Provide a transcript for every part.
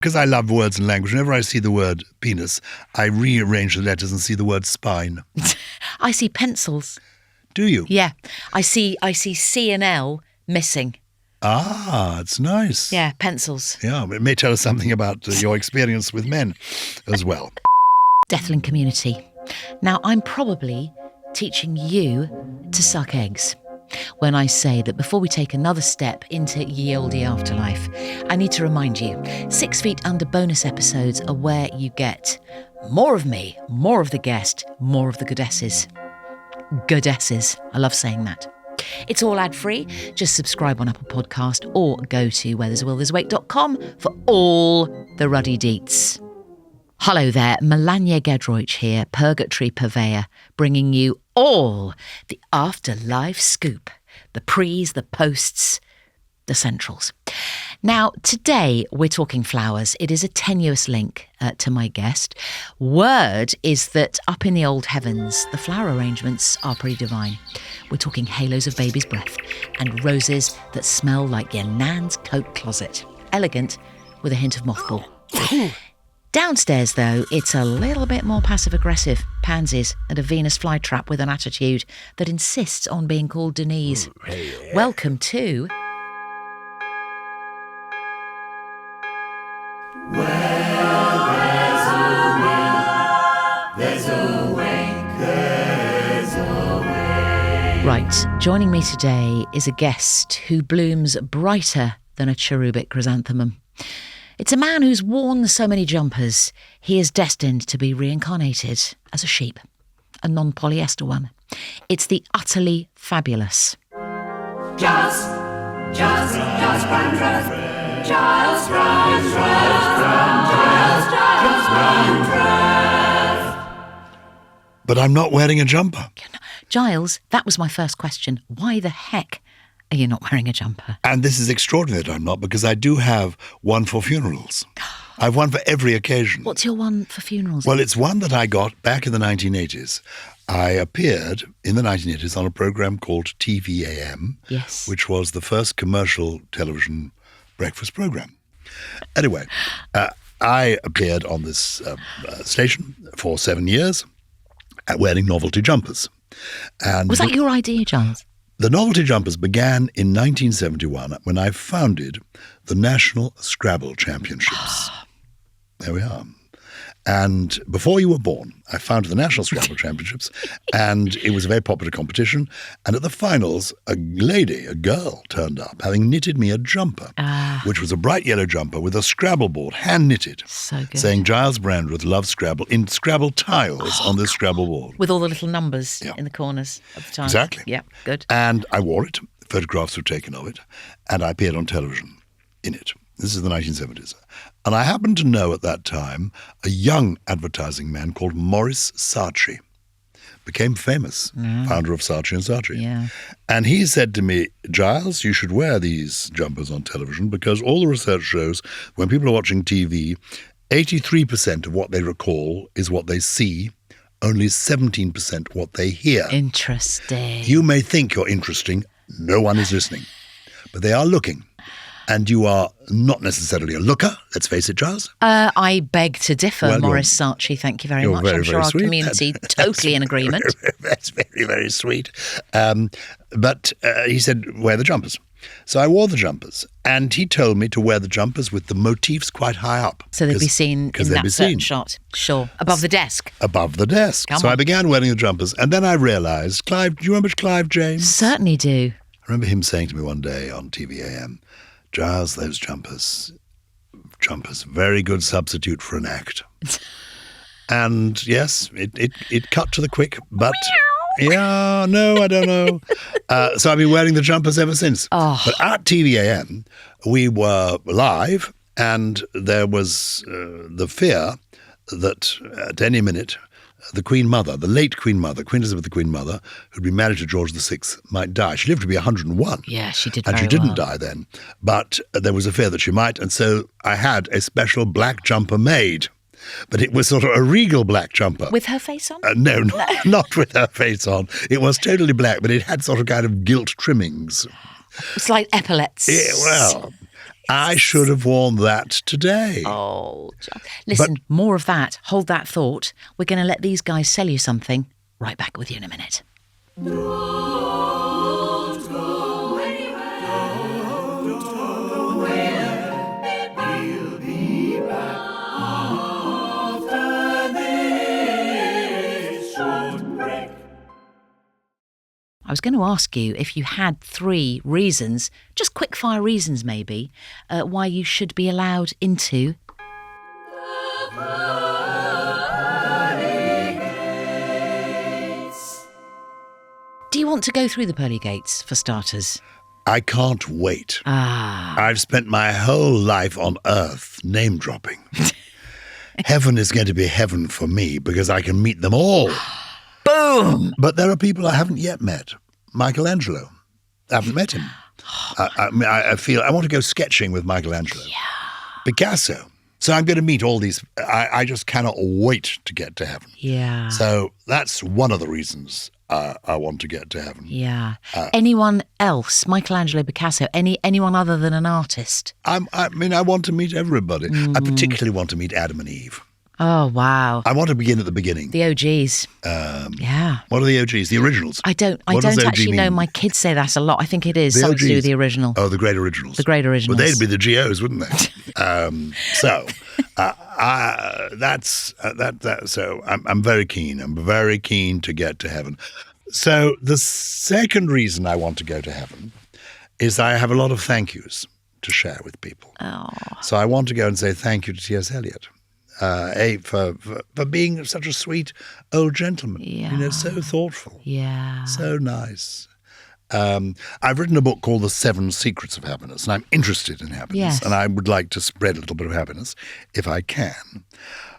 Because I love words and language, whenever I see the word penis, I rearrange the letters and see the word spine. I see pencils. Do you? Yeah. I see C and L missing. Ah, it's nice. Yeah, pencils. Yeah, it may tell us something about your experience with men as well. Deathling community. Now, I'm probably teaching you to suck eggs when I say that before we take another step into ye olde afterlife, I need to remind you, 6 Feet Under bonus episodes are where you get more of me, more of the guest, more of the goddesses. Goddesses. I love saying that. It's all ad-free. Just subscribe on Apple Podcast or go to wherethere'sawillthere'swait.com for all the ruddy deets. Hello there, Melania Gedroich here, Purgatory Purveyor, bringing you all the afterlife scoop, the pre's, the posts, the centrals. Now, today we're talking flowers. It is a tenuous link to my guest. Word is that up in the old heavens, the flower arrangements are pretty divine. We're talking halos of baby's breath and roses that smell like your nan's coat closet. Elegant with a hint of mothball. Downstairs, though, it's a little bit more passive-aggressive. Pansies and a Venus flytrap with an attitude that insists on being called Denise. Welcome to... Where there's a will, there's a way, there's a way. Right, joining me today is a guest who blooms brighter than a cherubic chrysanthemum. It's a man who's worn so many jumpers, he is destined to be reincarnated as a sheep, a non-polyester one. It's the utterly fabulous Gyles Brandreth, Gyles Brandreth. But I'm not wearing a jumper. Gyles, that was my first question. Why the heck are you not wearing a jumper? And this is extraordinary that I'm not, because I do have one for funerals. I've one for every occasion. What's your one for funerals? Well, it's one that I got back in the 1980s. I appeared in the 1980s on a program called TVAM, yes, which was the first commercial television breakfast program. Anyway, I appeared on this station for 7 years wearing novelty jumpers. And was that your idea, Gyles? The novelty jumpers began in 1971 when I founded the National Scrabble Championships. There we are. And before you were born, I founded the National Scrabble Championships, and it was a very popular competition. And at the finals, a girl turned up, having knitted me a jumper, which was a bright yellow jumper with a Scrabble board, hand-knitted, so good, saying Gyles Brandreth loves Scrabble, in Scrabble tiles on this Scrabble board. With all the little numbers in the corners of the tiles. Exactly. Yeah, good. And I wore it. Photographs were taken of it, and I appeared on television in it. This is the 1970s. And I happened to know at that time a young advertising man called Maurice Saatchi. Became famous, founder of Saatchi & Saatchi. Yeah. And he said to me, Gyles, you should wear these jumpers on television because all the research shows when people are watching TV, 83% of what they recall is what they see, only 17% what they hear. Interesting. You may think you're interesting. No one is listening. But they are looking. And you are not necessarily a looker, let's face it, Gyles. I beg to differ, Well, Maurice Saatchi. Thank you very much. very, I'm sure very our sweet. community totally in agreement. That's very, very sweet. But he said, wear the jumpers. So I wore the jumpers, and he told me to wear the jumpers with the motifs quite high up. So they'd be seen in that certain shot. Sure. Above the desk. Above the desk. Come so on. I began wearing the jumpers, and then I realised, Clive, do you remember Clive James? Certainly do. I remember him saying to me one day on TVAM, Gyles, those jumpers, very good substitute for an act. And yes, it cut to the quick, but yeah, no, I don't know. So I've been wearing the jumpers ever since. Oh. But at TVAM, we were live, and there was the fear that at any minute, the Queen Mother, the late Queen Mother, Queen Elizabeth the Queen Mother, who'd been married to George VI, might die. She lived to be 101. Yeah, she did And very she didn't well. die then. But there was a fear that she might, and so I had a special black jumper made. But it was sort of a regal black jumper. With her face on? No, not with her face on. It was totally black, but it had sort of kind of gilt trimmings. It's like epaulets. Yeah, well, I should have worn that today. Oh, listen, more of that. Hold that thought. We're going to let these guys sell you something. Right back with you in a minute. I was going to ask you if you had 3 reasons, just quick-fire reasons maybe, why you should be allowed into... Do you want to go through the pearly gates, for starters? I can't wait. I've spent my whole life on Earth name-dropping. Heaven is going to be heaven for me because I can meet them all. Boom! But there are people I haven't yet met. Michelangelo. I haven't met him. I feel I want to go sketching with Michelangelo. Yeah. Picasso. So I'm going to meet all these. I just cannot wait to get to heaven. Yeah. So that's one of the reasons I want to get to heaven. Yeah. Anyone else? Michelangelo, Picasso, anyone other than an artist? I want to meet everybody. I particularly want to meet Adam and Eve. Oh, wow. I want to begin at the beginning. The OGs. Yeah. What are the OGs? The originals? I don't actually know. My kids say that a lot. I think it is The something to do OGs. with the original. Oh, the great originals. The great originals. Well, they'd be the GOs, wouldn't they? So I'm very keen. I'm very keen to get to heaven. So the second reason I want to go to heaven is I have a lot of thank yous to share with people. Oh. So I want to go and say thank you to T.S. Eliot. For being such a sweet old gentleman, so thoughtful, so nice. I've written a book called The 7 Secrets of Happiness, and I'm interested in happiness, and I would like to spread a little bit of happiness if I can.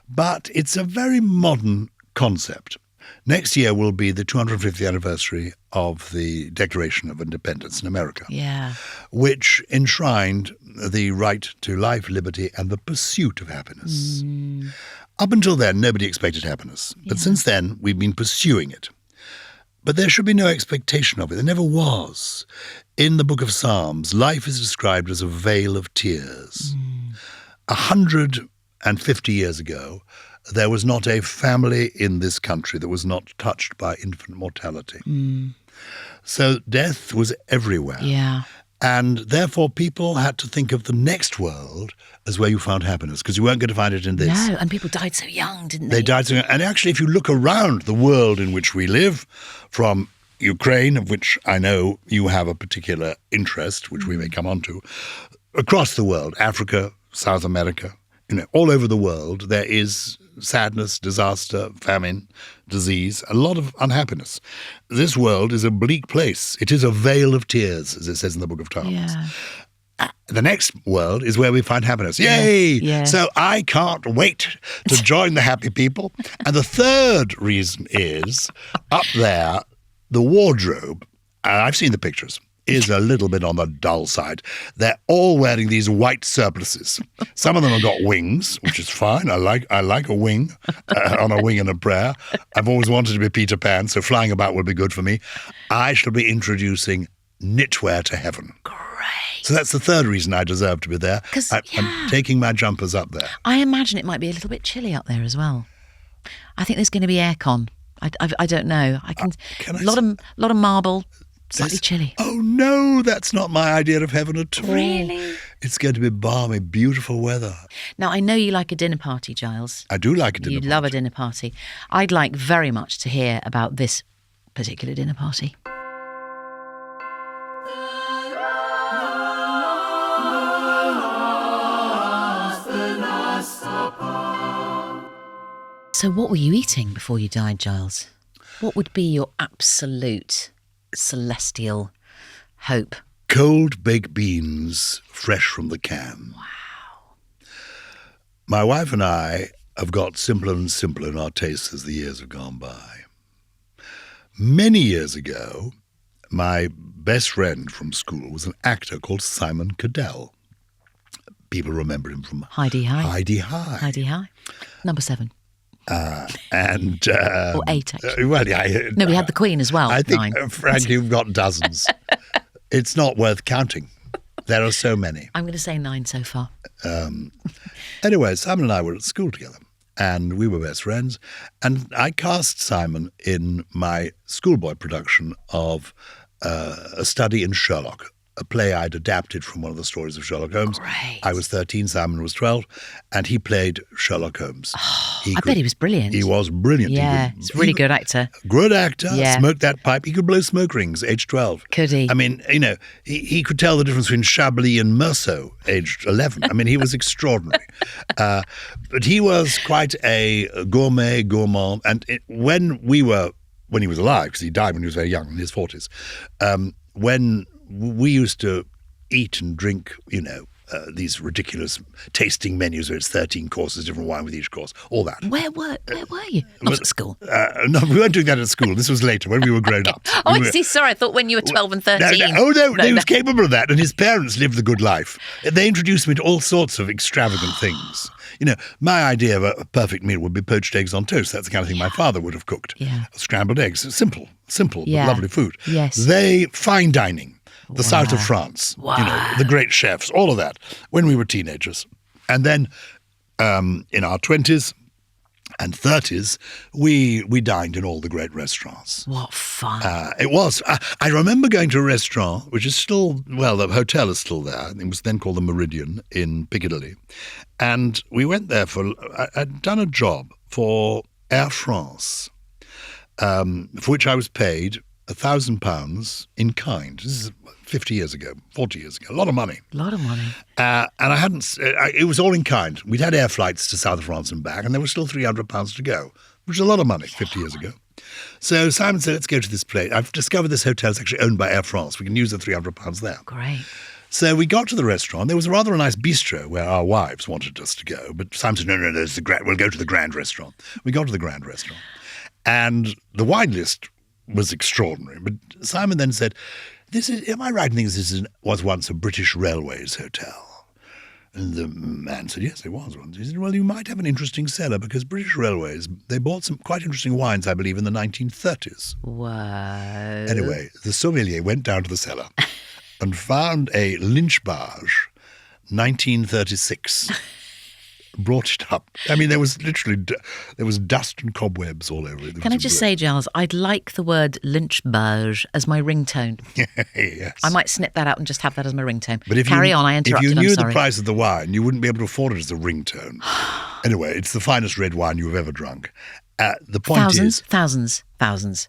But it's a very modern concept. Next year will be the 250th anniversary of the Declaration of Independence in America, which enshrined the right to life, liberty, and the pursuit of happiness. Up until then, nobody expected happiness. But since then, we've been pursuing it. But there should be no expectation of it. There never was. In the book of Psalms, life is described as a vale of tears. 150 years ago, there was not a family in this country that was not touched by infant mortality. So death was everywhere. Yeah. And therefore people had to think of the next world as where you found happiness, because you weren't going to find it in this. No, and people died so young, didn't they? They died so young. And actually, if you look around the world in which we live, from Ukraine, of which I know you have a particular interest, which we may come on to, across the world, Africa, South America, all over the world, there is sadness, disaster, famine, disease, a lot of unhappiness. This world is a bleak place. It is a vale of tears, as it says in the book of Psalms. Yeah. The next world is where we find happiness. Yay! Yeah. So I can't wait to join the happy people. And the third reason is, up there, the wardrobe, and I've seen the pictures, is a little bit on the dull side. They're all wearing these white surplices. Some of them have got wings, which is fine. I like a wing, on a wing and a prayer. I've always wanted to be Peter Pan, so flying about would be good for me. I shall be introducing knitwear to heaven. Great. So that's the third reason I deserve to be there. I'm taking my jumpers up there. I imagine it might be a little bit chilly up there as well. I think there's going to be aircon. I don't know. A lot of marble. Slightly chilly. Oh, no, that's not my idea of heaven at all. Really? It's going to be balmy, beautiful weather. Now, I know you like a dinner party, Gyles. I do like a dinner party. You love a dinner party. I'd like very much to hear about this particular dinner party. So what were you eating before you died, Gyles? What would be your absolute celestial hope? Cold baked beans, fresh from the can. Wow. My wife and I have got simpler and simpler in our tastes as the years have gone by. Many years ago, my best friend from school was an actor called Simon Cadell. People remember him from Heidi High. Heidi High. Heidi High. Number 7. Or 8, actually. Well, yeah, No, we had the Queen as well. I think, 9. frankly, you've got dozens. It's not worth counting. There are so many. I'm going to say 9 so far. Anyway, Simon and I were at school together, and we were best friends. And I cast Simon in my schoolboy production of A Study in Sherlock, a play I'd adapted from one of the stories of Sherlock Holmes. Great. I was 13, Simon was 12, and he played Sherlock Holmes. I bet he was brilliant. He was brilliant. Yeah, he's a really good actor. Good actor. Yeah. Smoked that pipe. He could blow smoke rings, age 12. Could he? I mean, he could tell the difference between Chablis and Meursault, aged 11. I mean, he was extraordinary. But he was quite a gourmand. And when he was alive, because he died when he was very young, in his 40s, when we used to eat and drink, these ridiculous tasting menus where it's 13 courses, different wine with each course, all that. Where were you? Not at school. No, we weren't doing that at school. This was later, when we were grown up. Oh, I see. Sorry, I thought when you were 12 and 13. No, he was capable of that, and his parents lived the good life. They introduced me to all sorts of extravagant things. My idea of a perfect meal would be poached eggs on toast. That's the kind of thing my father would have cooked. Yeah. Scrambled eggs. Simple, Yeah. but lovely food. Yes. They, fine dining. The south of France, the great chefs, all of that, when we were teenagers. And then in our 20s and 30s, we dined in all the great restaurants. What fun. It was. I remember going to a restaurant, which is still, the hotel is still there. It was then called the Meridian in Piccadilly. And we went there I'd done a job for Air France, for which I was paid £1,000 in kind. This is 40 years ago, a lot of money. And I hadn't, it was all in kind. We'd had air flights to south of France and back, and there was still £300 to go, which is a lot of money 50 years ago. So Simon said, let's go to this place. I've discovered this hotel is actually owned by Air France. We can use the £300 there. Great. So we got to the restaurant. There was a rather nice bistro where our wives wanted us to go, but Simon said, no, we'll go to the Grand Restaurant. We got to the Grand Restaurant, and the wine list was extraordinary. But Simon then said, am I right in thinking this was once a British Railways hotel? And the man said, yes, it was once. He said, well, you might have an interesting cellar, because British Railways, they bought some quite interesting wines, I believe, in the 1930s. Whoa. Anyway, the sommelier went down to the cellar and found a Lynchbarge 1936. Brought it up. I mean, there was dust and cobwebs all over it. Can I just say, Gyles, I'd like the word Lynchbarge as my ringtone. Yes. I might snip that out and just have that as my ringtone. But Carry on, I interrupted, If you knew I'm sorry. the price of the wine, you wouldn't be able to afford it as a ringtone. Anyway, it's the finest red wine you've ever drunk. The point is... Thousands.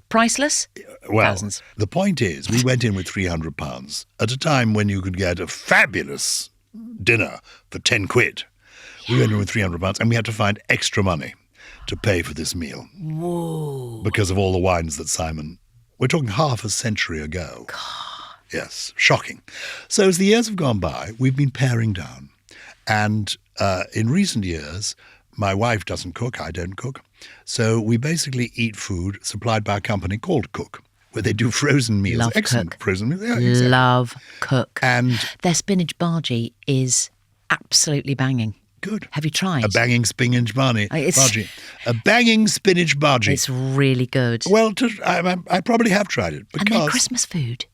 Priceless? Well, thousands. The point is, we went in with £300 at a time when you could get a fabulous dinner for 10 quid. We went in with £300 and we had to find extra money to pay for this meal. Whoa. Because of all the wines that Simon... We're talking half a century ago. God. Yes, shocking. So as the years have gone by, we've been paring down. And in recent years, my wife doesn't cook, I don't cook. So we basically eat food supplied by a company called Cook, where they do frozen meals. Love Excellent Cook. Frozen meals. Yeah, exactly. Love Cook. And their spinach bhaji is absolutely banging. Good. Have you tried? A banging spinach bhaji. A banging spinach bhaji. It's really good. Well, I probably have tried it. Because... And their Christmas food.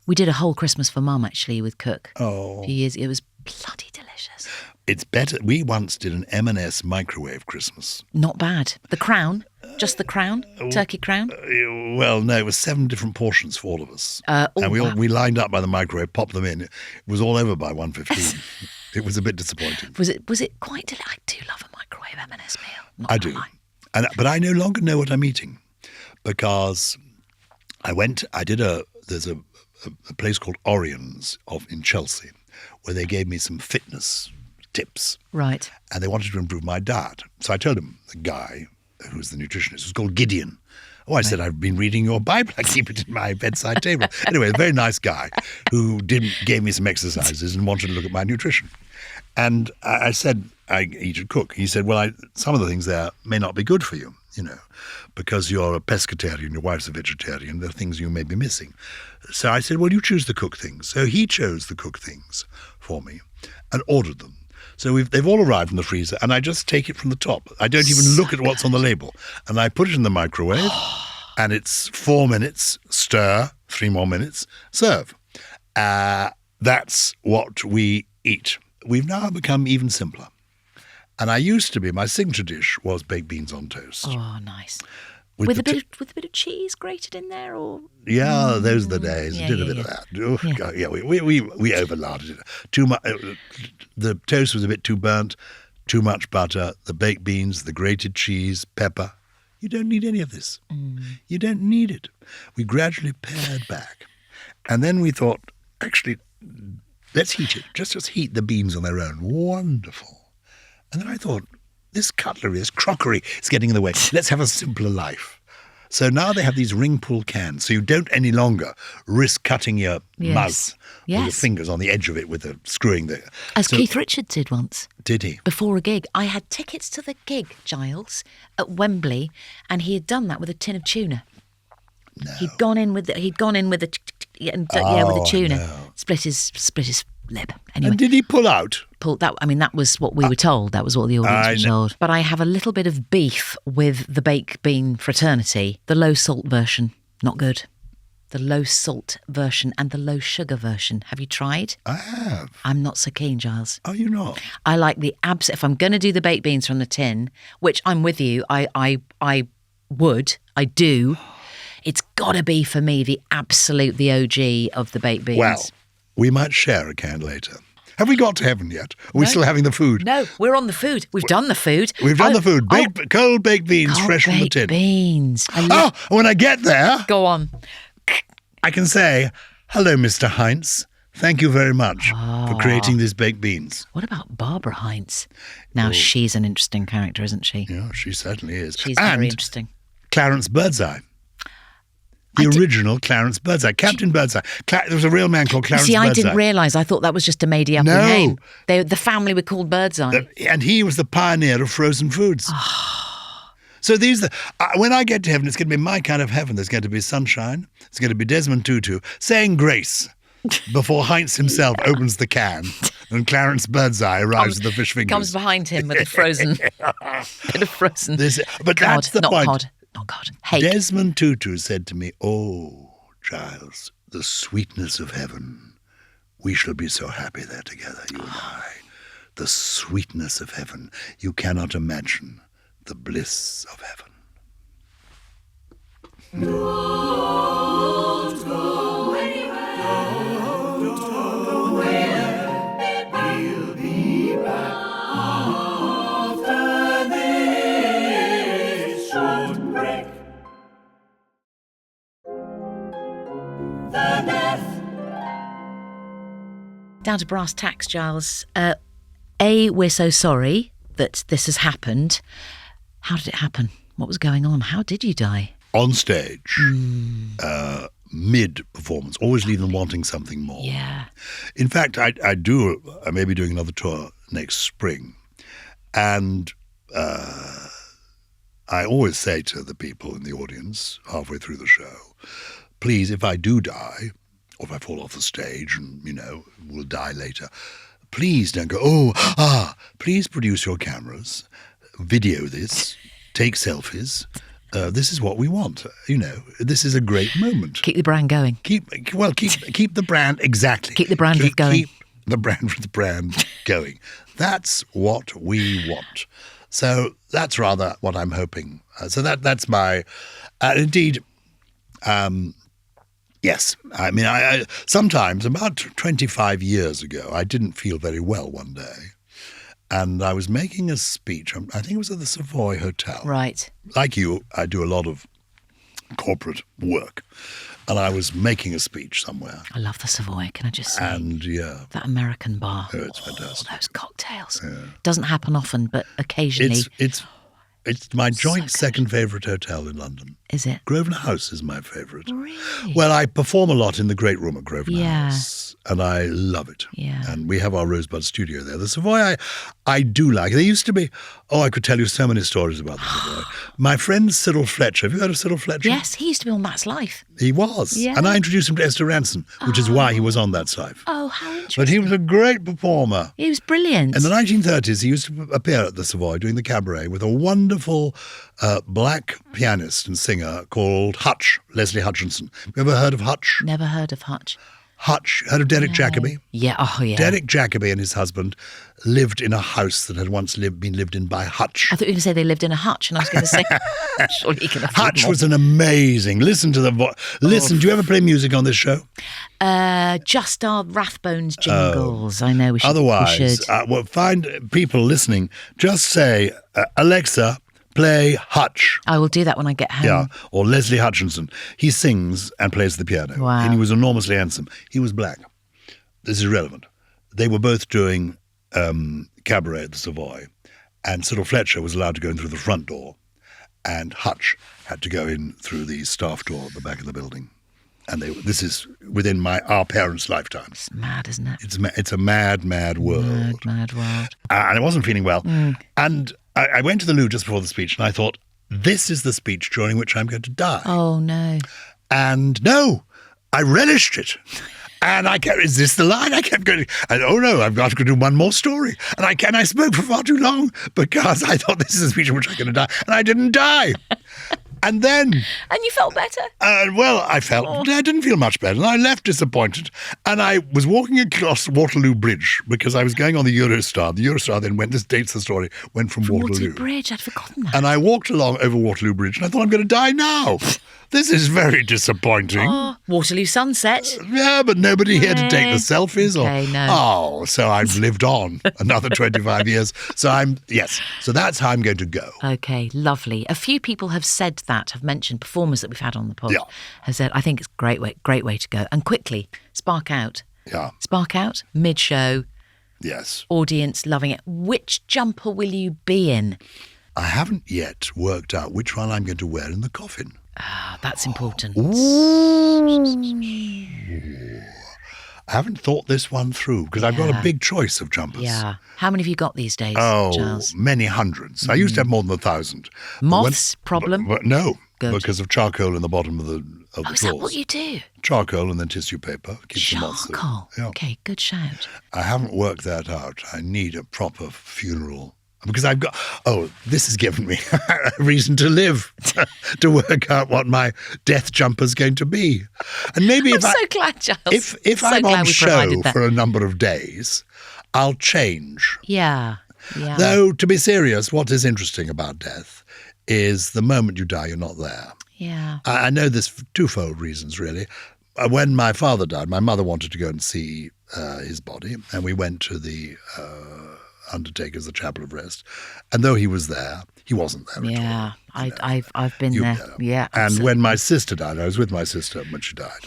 We did a whole Christmas for Mum, actually, with Cook. Oh. A few years. It was bloody delicious. It's better. We once did an M&S microwave Christmas. Not bad. The Crown? Just the Crown? Turkey Crown? Well, no, it was 7 different portions for all of us. Wow. We lined up by the microwave, popped them in. It was all over by 1:15. It was a bit disappointing. Was it quite delicious? I do love a microwave M&S meal. I do. But I no longer know what I'm eating, because there's a place called Orion's in Chelsea, where they gave me some fitness tips. Right. And they wanted to improve my diet. So I told him, the guy who's the nutritionist, who's called Gideon. Oh, I said, I've been reading your Bible. I keep it in my bedside table. Anyway, a very nice guy who gave me some exercises and wanted to look at my nutrition. And I said, I eat at Cook. He said, well, some of the things there may not be good for you, because you're a pescatarian, your wife's a vegetarian. There are things you may be missing. So I said, well, you choose the Cook things. So he chose the Cook things for me and ordered them. So they've all arrived in the freezer, and I just take it from the top. I don't even look at what's on the label. And I put it in the microwave, and it's 4 minutes, stir, 3 more minutes, serve. that's what we eat. We've now become even simpler. And my signature dish was baked beans on toast. Oh, nice. With a bit of cheese grated in there, or yeah, those are the days. Yeah, Did a yeah, bit yeah. of that. Oh, God, yeah, we overlarded it too much. The toast was a bit too burnt. Too much butter. The baked beans, the grated cheese, pepper. You don't need any of this. You don't need it. We gradually pared back, and then we thought, actually, let's heat it. Just heat the beans on their own. Wonderful. And then I thought, this cutlery, this crockery is getting in the way. Let's have a simpler life. So now they have these ring pull cans, so you don't any longer risk cutting your mouth with your fingers on the edge of it with a screwing there. as Keith Richards did once. Did he? Before a gig. I had tickets to the gig, Gyles, at Wembley, and he had done that with a tin of tuna. No. He'd gone in with the with the tuna. No. Split his lip. Anyway. And did he pull out? That was what we were told. That was what the audience were told. But I have a little bit of beef with the baked bean fraternity. The low salt version, not good. The low salt version and the low sugar version. Have you tried? I have. I'm not so keen, Gyles. Are you not? I like the if I'm going to do the baked beans from the tin, which I'm with you, I do. It's got to be for me the OG of the baked beans. Well, we might share a can later. Have we got to heaven yet? Are we still having the food? No, we're on the food. We've done the food. We've done the food. Cold baked beans, fresh from the tin. Beans. When I get there, Go on. I can say, hello, Mr. Heinz. Thank you very much for creating these baked beans. What about Barbara Heinz? Now, she's an interesting character, isn't she? Yeah, she certainly is. She's very interesting. Clarence Birdseye. The original Clarence Birdseye. Captain Birdseye. There was a real man called Clarence Birdseye. I didn't realise. I thought that was just a made-up name. The family were called Birdseye. And he was the pioneer of frozen foods. So when I get to heaven, it's going to be my kind of heaven. There's going to be sunshine. There's going to be Desmond Tutu saying grace before Heinz himself opens the can and Clarence Birdseye arrives with the fish fingers. Comes behind him with a frozen bit of frozen. But that's the point. Not God. Hey. Desmond Tutu said to me, "Oh, Gyles, the sweetness of heaven. We shall be so happy there together, you and I. The sweetness of heaven. You cannot imagine the bliss of heaven." Don't go anywhere. Don't go away. We'll be back after this short break. The death. Down to brass tacks, Gyles. We're so sorry that this has happened. How did it happen? What was going on? How did you die? On stage, mid-performance, always leave them wanting something more. Yeah. In fact, I may be doing another tour next spring. And I always say to the people in the audience halfway through the show, please, if I do die, or if I fall off the stage and, will die later, please don't go, please produce your cameras, video this, take selfies. This is what we want. This is a great moment. Keep the brand going. Keep the brand, exactly. Keep the Brandreth going. Keep the brand going. That's what we want. So that's rather what I'm hoping. So that's my, indeed, yes. I mean, I sometimes, about 25 years ago, I didn't feel very well one day. And I was making a speech, I think it was at the Savoy Hotel. Right. Like you, I do a lot of corporate work. And I was making a speech somewhere. I love the Savoy, can I just say? And that American bar. Oh, it's fantastic. Those cocktails. Yeah. Doesn't happen often, but occasionally. It's my joint second favourite hotel in London. Is it? Grosvenor House is my favourite. Really? Well, I perform a lot in the Great Room at Grosvenor House, and I love it. Yeah. And we have our Rosebud studio there. The Savoy I do like. There used to be, I could tell you so many stories about the Savoy. My friend Cyril Fletcher, have you heard of Cyril Fletcher? Yes, he used to be on That's Life. He was. Yeah. And I introduced him to Esther Ranson, which is why he was on That's Life. Oh, how interesting. But he was a great performer. He was brilliant. In the 1930s, he used to appear at the Savoy doing the cabaret with a wonderful black pianist and singer called Hutch, Leslie Hutchinson. Have you ever heard of Hutch? Never heard of Hutch. Hutch, heard of Derek Jacobi? Yeah, oh yeah. Derek Jacobi and his husband lived in a house that had once been lived in by Hutch. I thought you were going to say they lived in a hutch, and I was going to say, surely you can afford Hutch more. was an amazing. Listen to the voice. Listen, do you ever play music on this show? Just our Rathbones jingles. I know we should. Otherwise, we should. well, find people listening. Just say, Alexa, play Hutch. I will do that when I get home. Yeah, or Leslie Hutchinson. He sings and plays the piano. Wow. And he was enormously handsome. He was black. This is relevant. They were both doing cabaret at the Savoy, and Cyril Fletcher was allowed to go in through the front door, and Hutch had to go in through the staff door at the back of the building. And this is within our parents' lifetime. It's mad, isn't it? It's a mad, mad world. Mad world. And I wasn't feeling well. And I went to the loo just before the speech, and I thought, this is the speech during which I'm going to die. Oh, no. And no, I relished it. And I kept, is this the line? I kept going, and oh no, I've got to do one more story. And I spoke for far too long because I thought this is the speech in which I'm going to die. And I didn't die. And then... And you felt better? I didn't feel much better. And I left disappointed. And I was walking across Waterloo Bridge because I was going on the Eurostar. The Eurostar then this dates the story, went from Waterloo. Bridge, I'd forgotten that. And I walked along over Waterloo Bridge and I thought, I'm going to die now. This is very disappointing. Oh, Waterloo sunset. Yeah, but nobody here to take the selfies. Okay, no. Oh, so I've lived on another 25 years. So so that's how I'm going to go. Okay, lovely. A few people have said that, have mentioned performers that we've had on the pod. Yeah. Have said, I think it's a great way to go. And quickly, spark out. Yeah. Spark out, mid-show, Yes. audience loving it. Which jumper will you be in? I haven't yet worked out which one I'm going to wear in the coffin. Ah, that's important. I haven't thought this one through because I've got a big choice of jumpers. Yeah. How many have you got these days, Oh, Gyles? many hundreds. I used to have more than 1,000. Moths problem? But no, Good. because of charcoal in the bottom of the Oh, is that what you do? Charcoal and then tissue paper. Keeps the moths out. Charcoal. Yeah. Okay, good shout. I haven't worked that out. I need a proper funeral. Because I've got, this has given me a reason to live, to work out what my death jumper's going to be. And maybe I'm so glad, Gyles. if So I'm glad on we show provided that. for a number of days, I'll change. Yeah. Though, to be serious, what is interesting about death is the moment you die, you're not there. Yeah. I know this for twofold reasons, really. When my father died, my mother wanted to go and see his body, and we went to the undertaker's, the Chapel of Rest. And though he was there, he wasn't there at all. Yeah. I've been You there. know. Yeah. And absolutely. when my sister died, I was with my sister when she died.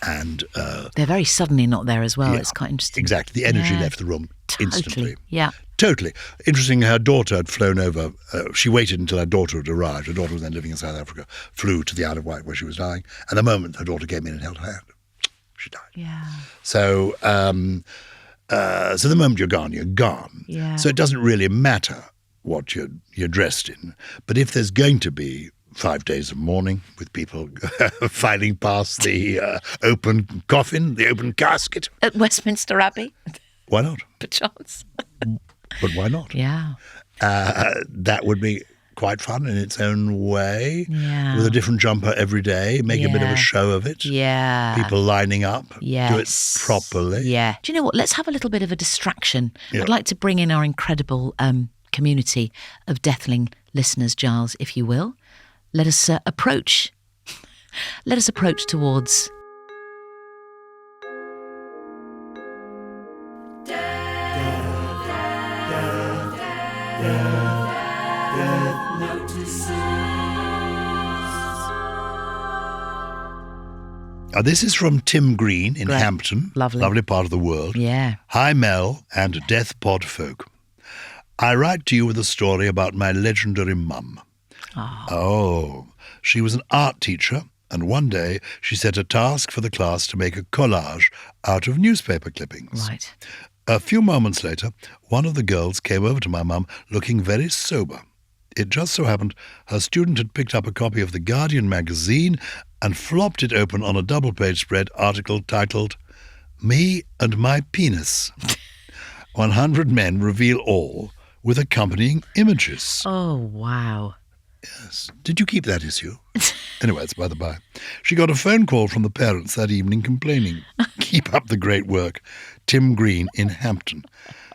And They're very suddenly not there as well. yeah, It's quite interesting. exactly. The energy Yeah. left the room instantly. Totally. Yeah. Totally. Interesting, her daughter had flown over. She waited until her daughter had arrived. Her daughter was then living in South Africa, flew to the Isle of Wight where she was dying. And the moment her daughter came in and held her hand, she died. Yeah. So, so the moment you're gone, you're gone. Yeah. So it doesn't really matter what you're dressed in. But if there's going to be 5 days of mourning with people filing past the open coffin, the open casket, At Westminster Abbey, why not? perchance. But why not? Yeah. That would be quite fun in its own way. Yeah. With a different jumper every day, make a bit of Yeah. a show of it. Yeah. People lining up, Yes. do it properly. Yeah. Do you know what? Let's have a little bit of a distraction. Yeah. I'd like to bring in our incredible community of Deathling listeners, Gyles, if you will. Let us approach. Let us approach towards. This is from Tim Green in Great. Hampton. Lovely. Lovely part of the world. Yeah. Hi, Mel and Death Pod folk. I write to you with a story about my legendary mum. Oh, she was an art teacher, and one day she set a task for the class to make a collage out of newspaper clippings. Right. A few moments later, one of the girls came over to my mum looking very sober. It just so happened her student had picked up a copy of The Guardian magazine and flopped it open on a double-page spread article titled, Me and My Penis. 100 Men Reveal All, with accompanying images. Oh, wow. Yes. Did you keep that issue? Anyway, it's by the by. She got a phone call from the parents that evening complaining, "Keep up the great work. Tim Green in Hampton."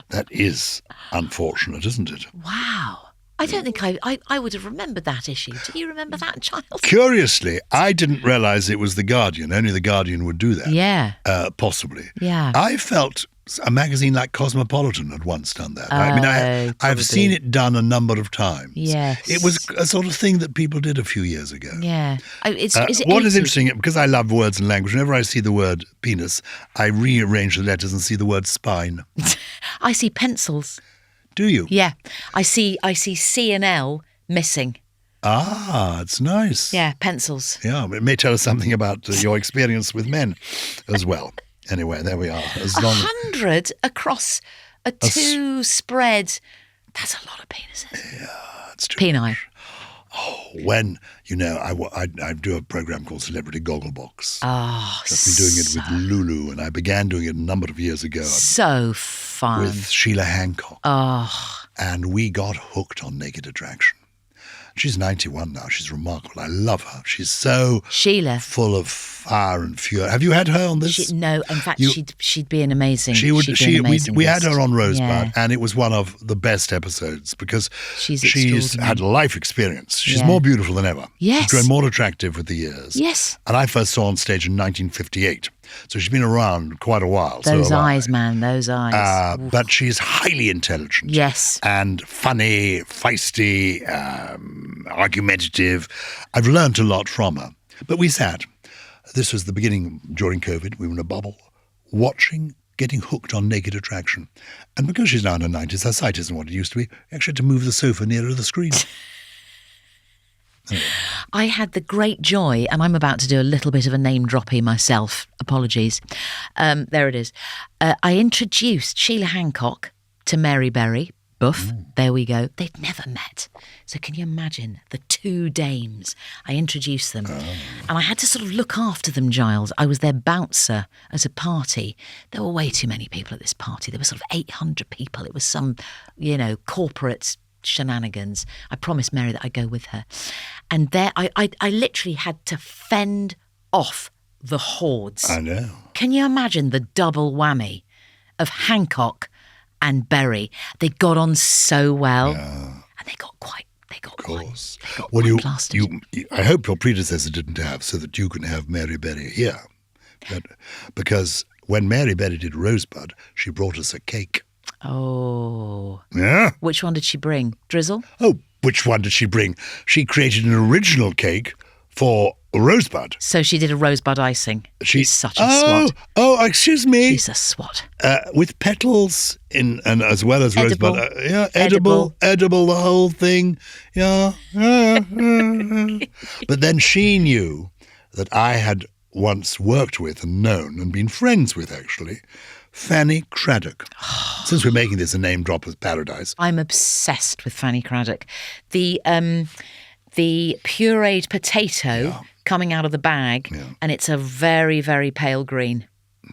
That is unfortunate, isn't it? Wow. I don't think I would have remembered that issue. Do you remember that, Giles? Curiously, I didn't realise it was The Guardian. Only The Guardian would do that. Yeah. Possibly. Yeah. I felt a magazine like Cosmopolitan had once done that. I mean, I've seen it done a number of times. Yes. It was a sort of thing that people did a few years ago. Yeah. What is interesting, because I love words and language, whenever I see the word penis, I rearrange the letters and see the word spine. I see pencils. Do you? Yeah. I see C and L missing. Ah, it's nice. Yeah, pencils. Yeah, it may tell us something about your experience with men as well. Anyway, there we are. 100 across a two spread. That's a lot of penises. Yeah, it's too Peni. much. Oh, when, I do a program called Celebrity Gogglebox. Oh, I've been doing it with Lulu, and I began doing it a number of years ago. So fun. With Sheila Hancock. Oh. And we got hooked on Naked Attraction. She's 91 now. She's remarkable. I love her. She's so Sheila. Full of fire and fury. Have you had her on this? No, in fact, she'd be an amazing. We had her on Rosebud, and it was one of the best episodes because she's had life experience. She's more beautiful than ever. Yes, she's grown more attractive with the years. Yes, and I first saw her on stage in 1958. So she's been around quite a while. Those eyes, man, those eyes. But she's highly intelligent. Yes. And funny, feisty, argumentative. I've learnt a lot from her. But we sat. This was the beginning during COVID. We were in a bubble, getting hooked on Naked Attraction. And because she's now in her 90s, her sight isn't what it used to be. We actually had to move the sofa nearer to the screen. I had the great joy, and I'm about to do a little bit of a name dropping myself. Apologies. There it is. I introduced Sheila Hancock to Mary Berry. Buff. There we go. They'd never met. So can you imagine the two dames? I introduced them. And I had to sort of look after them, Giles. I was their bouncer at a party. There were way too many people at this party. There were sort of 800 people. It was some, corporate shenanigans. I promised Mary that I'd go with her. And there I literally had to fend off the hordes. I know. Can you imagine the double whammy of Hancock and Berry? They got on so well. Yeah. And they got quite plastered. I hope your predecessor didn't have, so that you can have Mary Berry here. But because when Mary Berry did Rosebud, she brought us a cake. Oh. Yeah? Which one did she bring? Drizzle? Oh, which one did she bring? She created an original cake for Rosebud. So she did a rosebud icing. She's such a swat. Oh, excuse me. She's a swat. With petals and as well as edible. Rosebud. Edible, the whole thing. Yeah. But then she knew that I had once worked with and known and been friends with, actually, Fanny Craddock. Since we're making this a name dropper's paradise. I'm obsessed with Fanny Craddock. The pureed potato coming out of the bag, and it's a very, very pale green.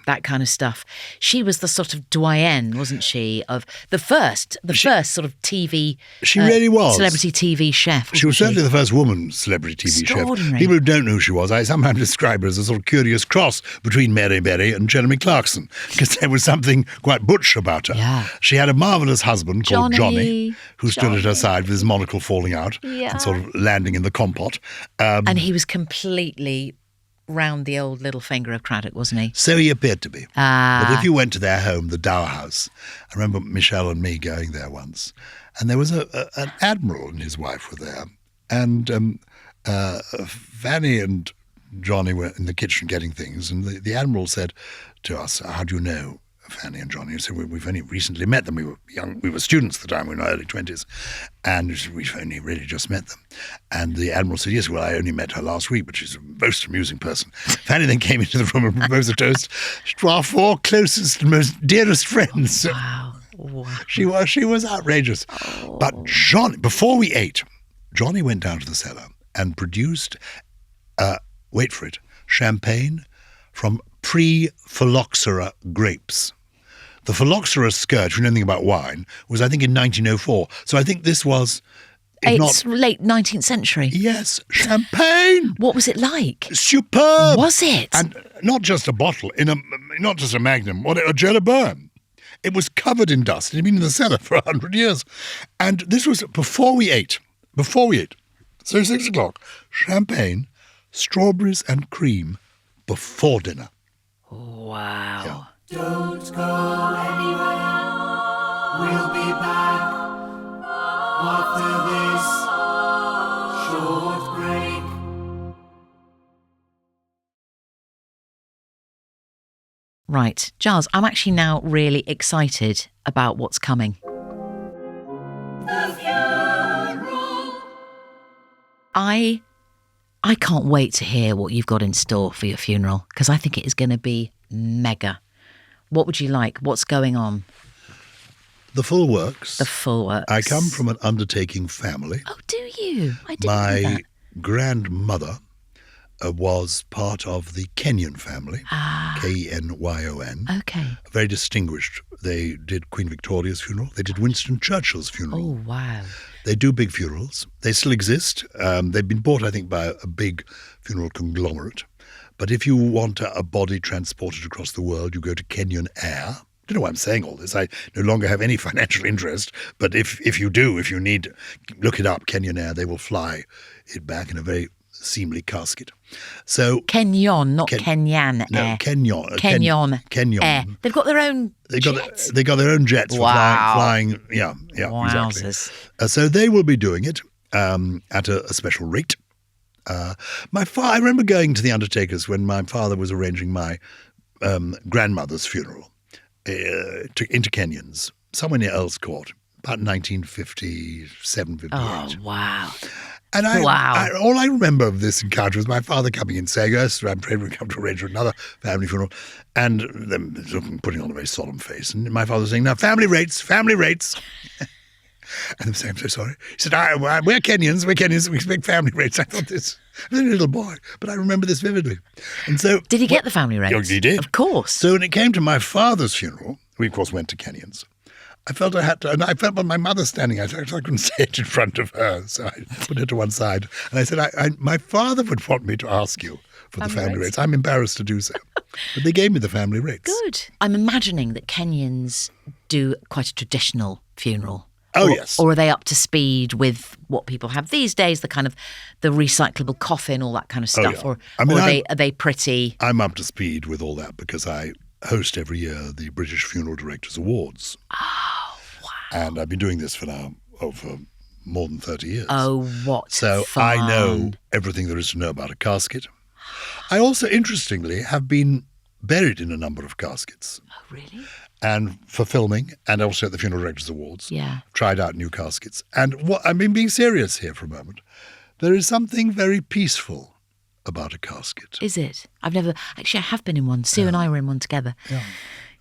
That kind of stuff. She was the sort of doyenne, wasn't she, of the first sort of TV. She really was. Celebrity TV chef. She was certainly the first woman celebrity TV chef. People who don't know who she was, I sometimes describe her as a sort of curious cross between Mary Berry and Jeremy Clarkson, because there was something quite butch about her. Yeah. She had a marvellous husband called Johnny, who stood at her side with his monocle falling out and sort of landing in the compote. And he was completely round the old little finger of Craddock, wasn't he? So he appeared to be. But if you went to their home, the Dower House, I remember Michelle and me going there once, and there was an admiral and his wife were there, and Fanny and Johnny were in the kitchen getting things, and the admiral said to us, "How do you know Fanny and Johnny?" We said, "We've only recently met them. We were young. We were students at the time. We were in our early 20s. And we've only really just met them." And the Admiral said, "Yes, well, I only met her last week, but she's a most amusing person." Fanny then came into the room and proposed a toast to our 4 closest and most dearest friends. Wow. She was outrageous. Oh. But Johnny, before we ate, Johnny went down to the cellar and produced, wait for it, champagne from pre-phylloxera grapes. The phylloxera scourge, if you know anything about wine, was, I think, in 1904. So I think this was if It's not... late 19th century. Yes, champagne! What was it like? Superb! Was it? And not just a bottle, not just a Magnum, a Jeroboam. It was covered in dust. It had been in the cellar for 100 years. And this was before we ate. So 6 o'clock, champagne, strawberries and cream before dinner. Wow. Yeah. Don't go anywhere. We'll be back after this short break. Right. Gyles, I'm actually now really excited about what's coming. The funeral. I can't wait to hear what you've got in store for your funeral, because I think it is going to be mega. What would you like? What's going on? The full works. The full works. I come from an undertaking family. Oh, do you? I didn't know My that. grandmother was part of the Kenyon family, Kenyon. Okay. Very distinguished. They did Queen Victoria's funeral. They did Winston Churchill's funeral. Oh, wow. They do big funerals. They still exist. They've been bought, I think, by a big funeral conglomerate. But if you want a body transported across the world, you go to Kenyon Air. I don't know why I'm saying all this. I no longer have any financial interest. But if you do, if you need, look it up, Kenyon Air. They will fly it back in a very seemly casket. So Kenyon, not Kenyan no, Air. Kenyon. Kenyon Air. They've got their own jets. They got their own jets for Wow. flying. Yeah, exactly. Wowzers. So they will be doing it at a special rate. I remember going to the undertakers when my father was arranging my grandmother's funeral into Kenyon's, somewhere near Earl's Court, about 1957, 58. Oh, wow. And Wow. all I remember of this encounter was my father coming in saying, "Yes, I'm afraid we've come to arrange another family funeral," and them putting on a very solemn face. And my father was saying, "Now, family rates, family rates." And I'm saying, "I'm so sorry." He said, we're Kenyans, we expect family rates." I thought this, I was a little boy, but I remember this vividly. And so, Did he get the family rates? He did. Of course. So when it came to my father's funeral, we of course went to Kenyon's. I felt I had to, and I felt when my mother standing, I couldn't say it in front of her, so I put her to one side. And I said, my father would want me to ask you for the family rates. I'm embarrassed to do so. But they gave me the family rates. Good. I'm imagining that Kenyans do quite a traditional funeral. Oh, or, yes. Or are they up to speed with what people have these days, the kind of the recyclable coffin, all that kind of stuff? yeah. Or, I mean, are they pretty? I'm up to speed with all that because I host every year the British Funeral Directors Awards. Oh, wow. And I've been doing this for more than 30 years. Oh, what So fun. I know everything there is to know about a casket. I also, interestingly, have been buried in a number of caskets. Oh, really? And for filming, and also at the Funeral Directors Awards. Yeah. Tried out new caskets. And being serious here for a moment, there is something very peaceful about a casket. Is it? I have been in one. Sue and I were in one together. Yeah.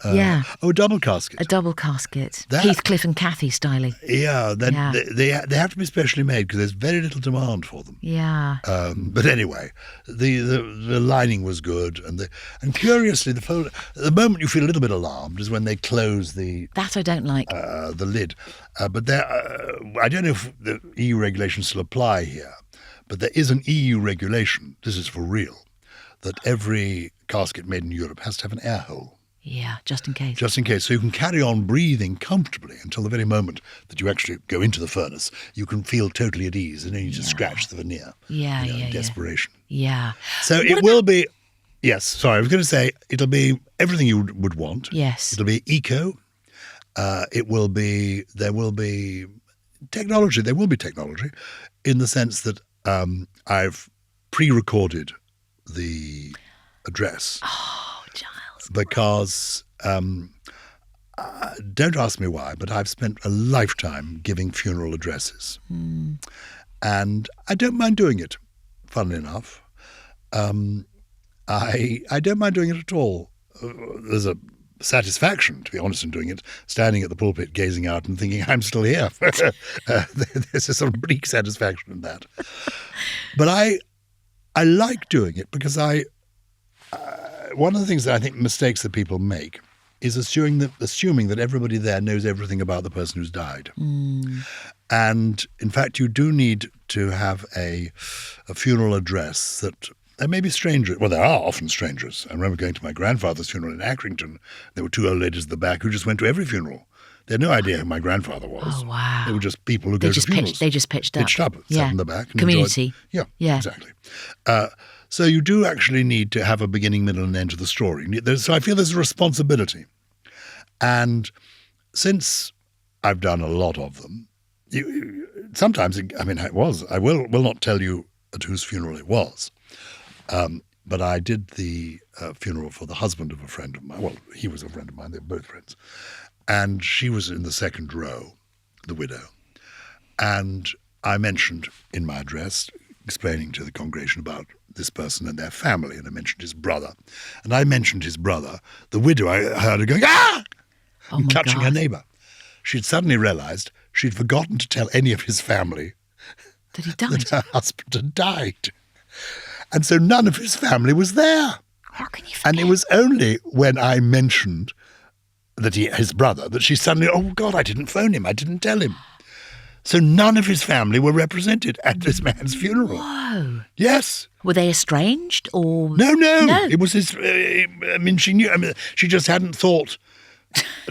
Yeah. A double casket. A double casket. That- Heathcliff and Cathy styling. Yeah, Yeah. They have to be specially made because there's very little demand for them. Yeah. But anyway, the lining was good, and curiously, the moment you feel a little bit alarmed is when they close the That I don't like. lid. But I don't know if the EU regulations still apply here, but there is an EU regulation. This is for real, that every casket made in Europe has to have an air hole. Yeah, just in case. Just in case. So you can carry on breathing comfortably until the very moment that you actually go into the furnace. You can feel totally at ease and then you just scratch the veneer. Yeah, in desperation. Yeah. So it will be, yes, sorry, I was going to say, it'll be everything you would want. Yes. It'll be eco. There will be technology. There will be technology in the sense that I've pre-recorded the address. Oh, Gyles. Because, don't ask me why, but I've spent a lifetime giving funeral addresses. And I don't mind doing it, funnily enough. I don't mind doing it at all. There's a satisfaction, to be honest, in doing it, standing at the pulpit, gazing out and thinking, I'm still here. There's a sort of bleak satisfaction in that. But I like doing it because one of the things that I think mistakes that people make is assuming that everybody there knows everything about the person who's died. And in fact, you do need to have a funeral address that there may be strangers. Well, there are often strangers. I remember going to my grandfather's funeral in Accrington. There were two old ladies at the back who just went to every funeral. They had no idea who my grandfather was. Oh, wow. They were just people who go to funerals. They just pitched up. Sat in the back. And Community. Enjoyed. Yeah, Yeah. exactly. So you do actually need to have a beginning, middle, and end to the story. So I feel there's a responsibility. And since I've done a lot of them, sometimes, I will not tell you at whose funeral it was, but I did the funeral for the husband of a friend of mine. Well, he was a friend of mine. They were both friends. And she was in the second row, the widow. And I mentioned in my address, explaining to the congregation about this person and their family, and I mentioned his brother. And I mentioned his brother. The widow, I heard her going, "Ah!" and clutching her neighbour. She'd suddenly realised she'd forgotten to tell any of his family That he died. that her husband had died. And so none of his family was there. How can you forget? And it was only when I mentioned that his brother that she suddenly, oh God, I didn't phone him, I didn't tell him. So none of his family were represented at this man's funeral. Whoa. Yes. Were they estranged or? No. No. It was his, she knew, she just hadn't thought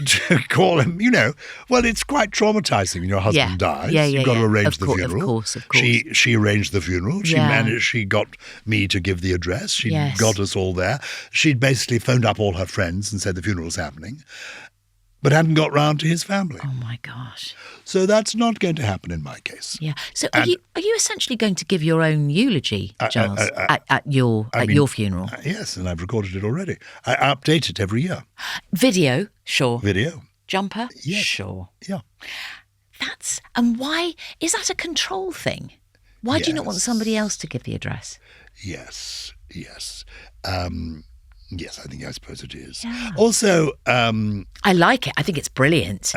to call him, Well, it's quite traumatizing when your husband dies. You've got to arrange the funeral. Of course. She arranged the funeral. She got me to give the address. She got us all there. She'd basically phoned up all her friends and said the funeral's happening, but hadn't got round to his family. Oh my gosh. So that's not going to happen in my case. Yeah. So are you essentially going to give your own eulogy, Giles, at your funeral? Yes, and I've recorded it already. I update it every year. Video, sure. Video. Jumper, Yes. sure. Yeah. And why is that a control thing? Why do you not want somebody else to give the address? Yes. Yes, I suppose it is. Yeah. Also, I like it. I think it's brilliant.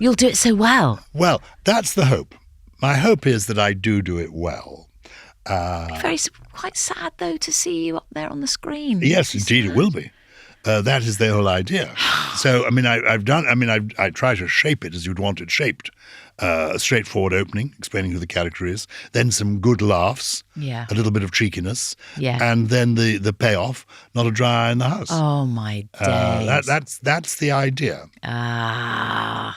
You'll do it so well. Well, that's the hope. My hope is that I do it well. Quite sad though to see you up there on the screen. Yes, indeed, it will be. That is the whole idea. So, I try to shape it as you'd want it shaped. A straightforward opening, explaining who the character is, then some good laughs, Yeah. a little bit of cheekiness, Yeah. and then the payoff, not a dry eye in the house. Oh my days. That's the idea. I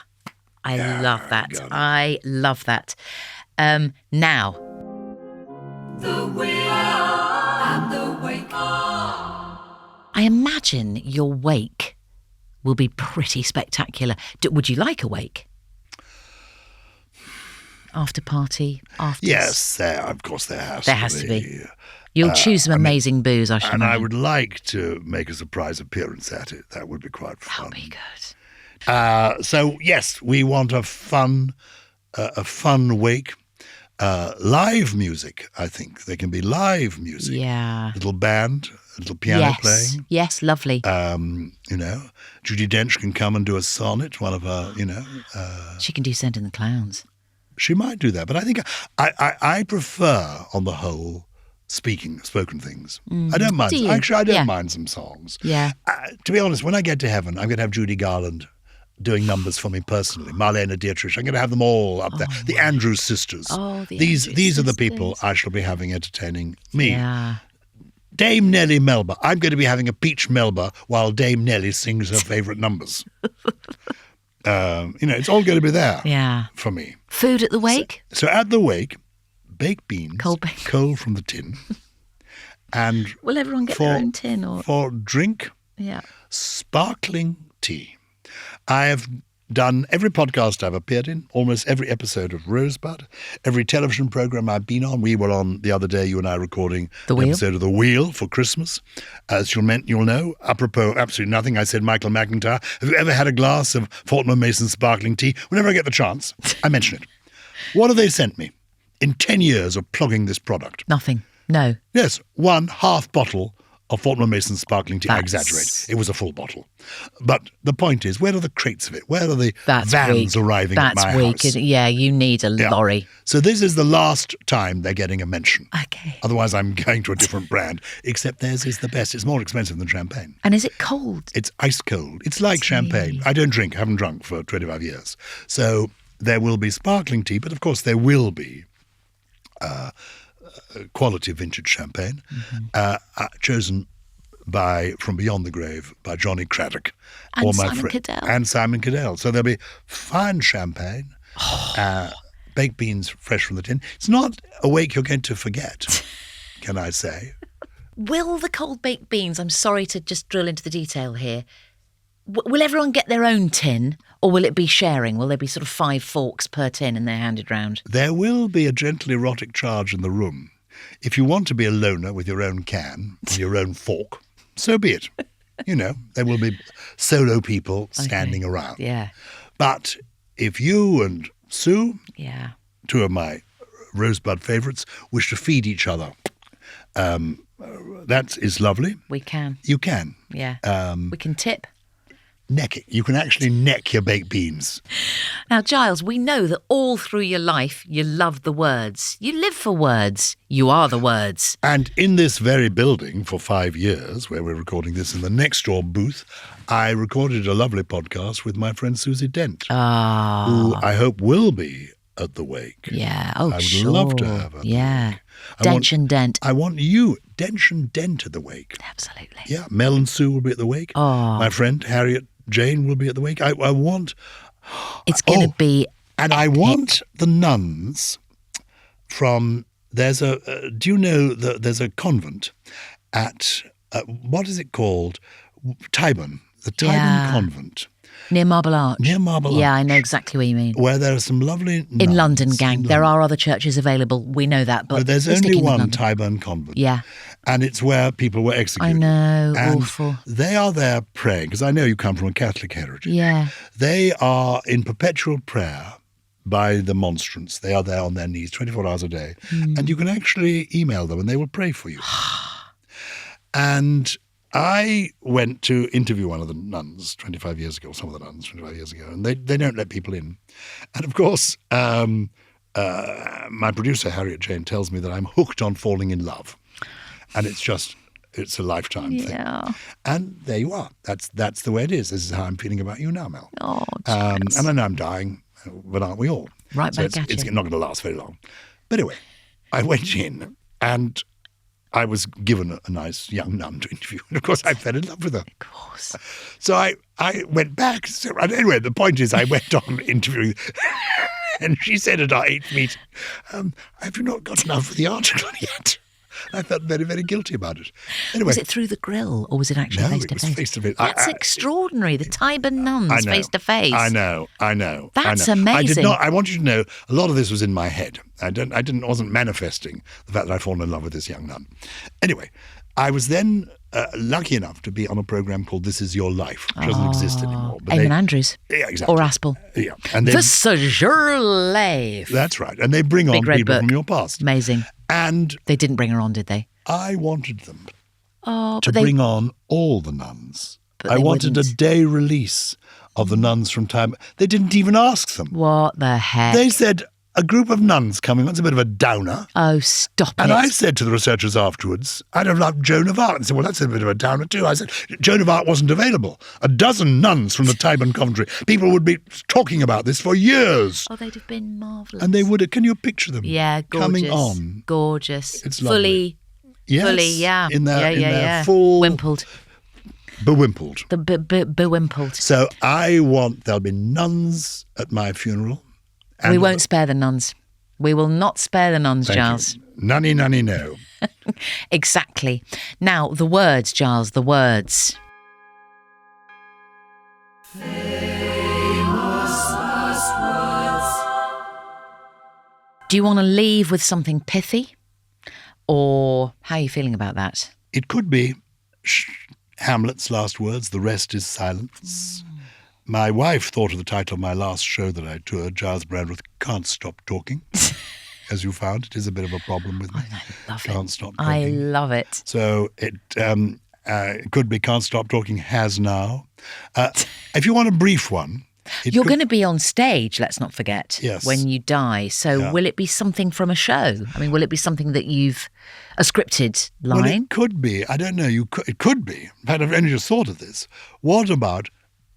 love that. got it. I love that. Now, The will and the wake. I imagine your wake will be pretty spectacular. Would you like a wake? After party? After? Yes, of course there has to be. You'll choose some amazing booze, I should And I imagine. would like to make a surprise appearance at it. That would be quite fun. That'll be good. So yes, we want a fun wake. Live music, I think. There can be live music. Yeah. Little band, a little piano playing. Yes, lovely. Judi Dench can come and do a sonnet, one of her, She can do Send in the Clowns. she might do that. But I think I prefer, on the whole, spoken things. I don't mind. Do you? Actually, I don't Yeah. mind some songs. Yeah. To be honest, when I get to heaven, I'm going to have Judy Garland doing numbers for me personally. Marlene Dietrich. I'm going to have them all up there. The Andrews sisters. Oh, the these Andrews are the people sisters. I shall be having entertaining me. Yeah. Dame Nellie Melba. I'm going to be having a peach Melba while Dame Nellie sings her favourite numbers. It's all going to be there Yeah. for me. Food at the wake? So at the wake, baked beans, Cold baked. coal from the tin, and Will everyone get their own tin? Or for drink, yeah. sparkling tea. I have done every podcast I've appeared in, almost every episode of Rosebud, every television program I've been on. We were on the other day, you and I, recording The an Wheel. episode of The Wheel for Christmas. As you'll know, apropos absolutely nothing, I said, Michael McIntyre, have you ever had a glass of Fortnum Mason sparkling tea? Whenever I get the chance, I mention it. What have they sent me in 10 years of plugging this product? Nothing. No. Yes, 1/2 bottle of Fortnum Mason sparkling tea. I That's- exaggerate. It was a full bottle. But the point is, where are the crates of it? Where are the That's vans weak. arriving That's at my weak. house? Yeah, you need a Yeah. lorry. So this is the last time they're getting a mention. Okay. Otherwise, I'm going to a different brand, except theirs is the best. It's more expensive than champagne. And is it cold? It's ice cold. It's like champagne. I don't drink. I haven't drunk for 25 years. So there will be sparkling tea, but of course there will be quality vintage champagne, chosen from beyond the grave by Johnny Craddock And Simon Cadell. And Simon Cadell. So there'll be fine champagne, baked beans fresh from the tin. It's not a wake you're going to forget, can I say? Will the cold baked beans, I'm sorry to just drill into the detail here, will everyone get their own tin, or will it be sharing? Will there be sort of 5 forks per tin and they're handed round? There will be a gentle erotic charge in the room. If you want to be a loner with your own can and your own fork, so be it. You know, there will be solo people standing around. Yeah. But if you and Sue, Yeah. 2 of my Rosebud favourites, wish to feed each other, that is lovely. We can. You can. Yeah. We can tip. Neck it. You can actually neck your baked beans. Now, Gyles, we know that all through your life you love the words. You live for words. You are the words. And in this very building for 5 years, where we're recording this in the next door booth, I recorded a lovely podcast with my friend Susie Dent, who I hope will be at the wake. Yeah. Oh, I would sure. love to have her at the wake. Dench and Dent. I want you, Dench and Dent, at the wake. Absolutely. Yeah, Mel and Sue will be at the wake. My friend Harriet Jane will be at the wake. I want... It's going to be And epic. I want the nuns from... There's a... do you know that there's a convent at... what is it called? Tyburn. The Tyburn Convent. Near Marble Arch. Near Marble Yeah, I Arch. know exactly what you mean. Where there are some lovely nuns. In London, gang. in There London. are other churches available. We know that, but There's we're only sticking with one London. Tyburn Convent. Yeah. And it's where people were executed. I know. And Awful. they are there praying, because I know you come from a Catholic heritage. Yeah. They are in perpetual prayer by the monstrance. They are there on their knees 24 hours a day. And you can actually email them and they will pray for you. And I went to interview one of the nuns 25 years ago, some of the nuns 25 years ago, and they don't let people in. And of course, my producer, Harriet Jane, tells me that I'm hooked on falling in love. And it's a lifetime thing. And there you are. That's the way it is. This is how I'm feeling about you now, Mel. Oh, And I know I'm dying, but aren't we all? Right So back at it's you. not going to last very long. But anyway, I went in and I was given a nice young nun to interview. And of course, I fell in love with her. Of course. So I went back. So, and anyway, the point is I went on interviewing. And she said at our 8th meeting, have you not got enough for the article yet? I felt very, very guilty about it. Anyway, Was it through the grill or was it actually no, face it to was face? face to face. That's extraordinary. The Tyburn I nuns know. face to face. I know. That's I know. I did amazing. not. I want you to know a lot of this was in my head. Wasn't manifesting the fact that I'd fallen in love with this young nun. Anyway, I was then lucky enough to be on a program called This Is Your Life, which doesn't exist anymore. But Eamon Andrews. Yeah, exactly. Or Aspel. Yeah, and they, This is your life. that's right. And they bring on Big Red people Book. from your past. Amazing. And They didn't bring her on, did they? I wanted them Oh, to but they bring on all the nuns. But I they wanted wouldn't. a day release of the nuns from time. They didn't even ask them. What the heck? They said a group of nuns coming. That's a bit of a downer. Oh, stop And it. I said to the researchers afterwards, I'd have loved Joan of Arc. And they said, well, that's a bit of a downer too. I said, Joan of Arc wasn't available. A dozen nuns from the Tyburn Conventry. People would be talking about this for years. Oh, they'd have been marvellous. And they would. Can you picture them? Yeah, gorgeous. Coming on. Gorgeous. It's lovely. Fully, Yes, in their, in their yeah. full... Wimpled. Bewimpled. The bewimpled. So there'll be nuns at my funeral. And We won't spare the nuns. We will not spare the nuns, Thank Gyles. you. Nunny, nunny, no. Exactly. Now, the words, Gyles, the words. Do you want to leave with something pithy? Or how are you feeling about that? It could be Hamlet's last words, the rest is silence. My wife thought of the title of my last show that I toured, Gyles Brandreth, Can't Stop Talking. As you found, it is a bit of a problem with me. I love it. Can't stop talking. I love it. So it could be Can't Stop Talking, has now. If you want a brief one. You're going to be on stage, let's not forget, Yes. when you die. So will it be something from a show? I mean, will it be something that you've a scripted line? Well, it could be. I don't know. It could be. In fact, I've only just thought of this. What about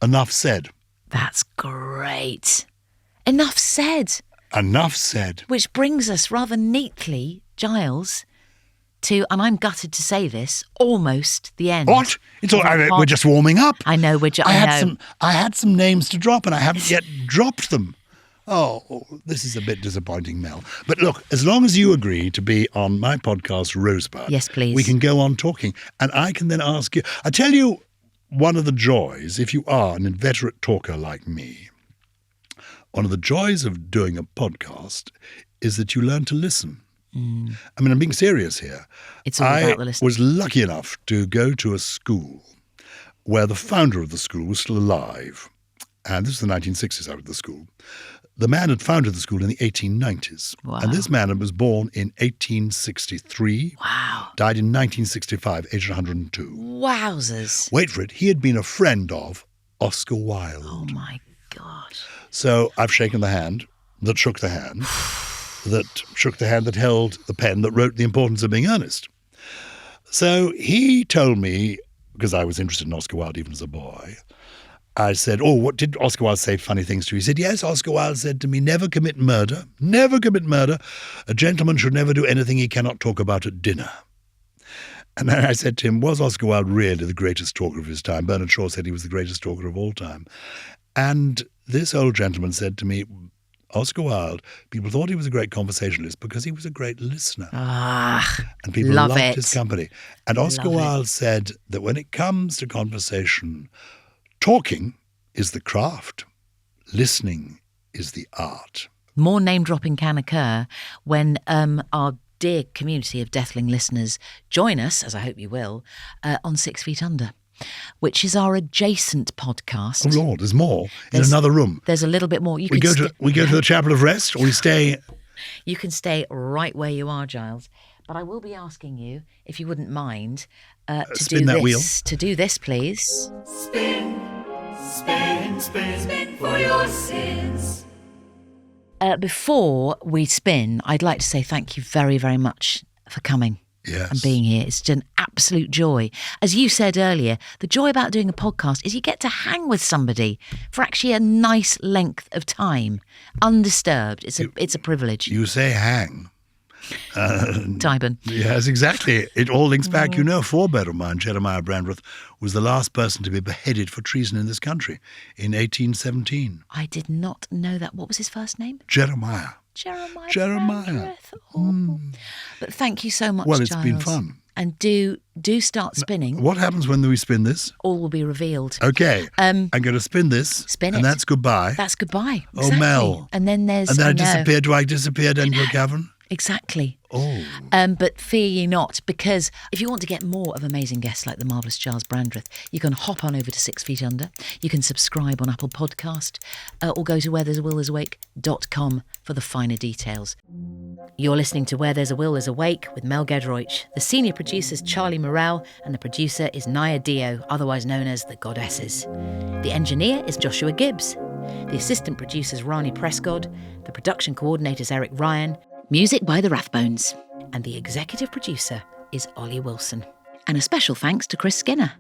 Enough Said? That's great. Enough said. Enough said. Which brings us rather neatly, Gyles, to, and I'm gutted to say this, almost the end. What? It's all, we're just warming up. I know. I had some names to drop and I haven't yet dropped them. Oh, this is a bit disappointing, Mel. But look, as long as you agree to be on my podcast, Rosebud, yes, please, we can go on talking. And I can then ask you, I tell you, one of the joys, if you are an inveterate talker like me, one of the joys of doing a podcast is that you learn to listen. I mean, I'm being serious here. It's all about the listening. I was lucky enough to go to a school where the founder of the school was still alive. And this was the 1960s out of the school. The man had founded the school in the 1890s. Wow. And this man was born in 1863. Wow. Died in 1965, aged 102. Wowzers. Wait for it. He had been a friend of Oscar Wilde. Oh, my God. So I've shaken the hand that shook the hand, that held the pen that wrote The Importance of Being Earnest. So he told me, because I was interested in Oscar Wilde even as a boy, I said, oh, what did Oscar Wilde say funny things to you? He said, yes, Oscar Wilde said to me, never commit murder. Never commit murder. A gentleman should never do anything he cannot talk about at dinner. And then I said to him, was Oscar Wilde really the greatest talker of his time? Bernard Shaw said he was the greatest talker of all time. And this old gentleman said to me, Oscar Wilde, people thought he was a great conversationalist because he was a great listener. And people loved his company. And Oscar Wilde said that when it comes to conversation, talking is the craft. Listening is the art. More name-dropping can occur when our dear community of Deathling listeners join us, as I hope you will, on 6 Feet Under, which is our adjacent podcast. Oh, Lord, there's more. In another room. There's a little bit more. We go to the Chapel of Rest, or we stay... You can stay right where you are, Gyles. But I will be asking you, if you wouldn't mind, to spin that wheel. To do this, please. Spin, spin, spin, spin for your sins. Before we spin, I'd like to say thank you very, very much for coming. Yes. And being here. It's an absolute joy. As you said earlier, the joy about doing a podcast is you get to hang with somebody for actually a nice length of time, undisturbed. It's a privilege. You say hang. Tyburn. Yes, exactly. It all links back. You know, a forebear of mine, Jeremiah Brandreth, was the last person to be beheaded for treason in this country in 1817. I did not know that. What was his first name? Jeremiah. Brandreth. Oh. But thank you so much, Well, it's Gyles. been fun. And do start spinning. What happens when we spin this? All will be revealed. Okay. I'm going to spin this. Spin it. And that's goodbye. That's goodbye. Oh, Exactly. Mel. And then there's... And then I know. disappeared. Do I disappear into a cavern? Exactly. Oh. But fear ye not, because if you want to get more of amazing guests like the marvellous Gyles Brandreth, you can hop on over to 6 Feet Under. You can subscribe on Apple Podcast or go to wherethere'sawill.com for the finer details. You're listening to Where There's a Will There's a Wake with Mel Gedroich. The senior producer is Charlie Morrell and the producer is Naya Dio, otherwise known as the Goddesses. The engineer is Joshua Gibbs. The assistant producer is Rani Prescott. The production coordinator is Eric Ryan. Music by the Rathbones. And the executive producer is Ollie Wilson. And a special thanks to Chris Skinner.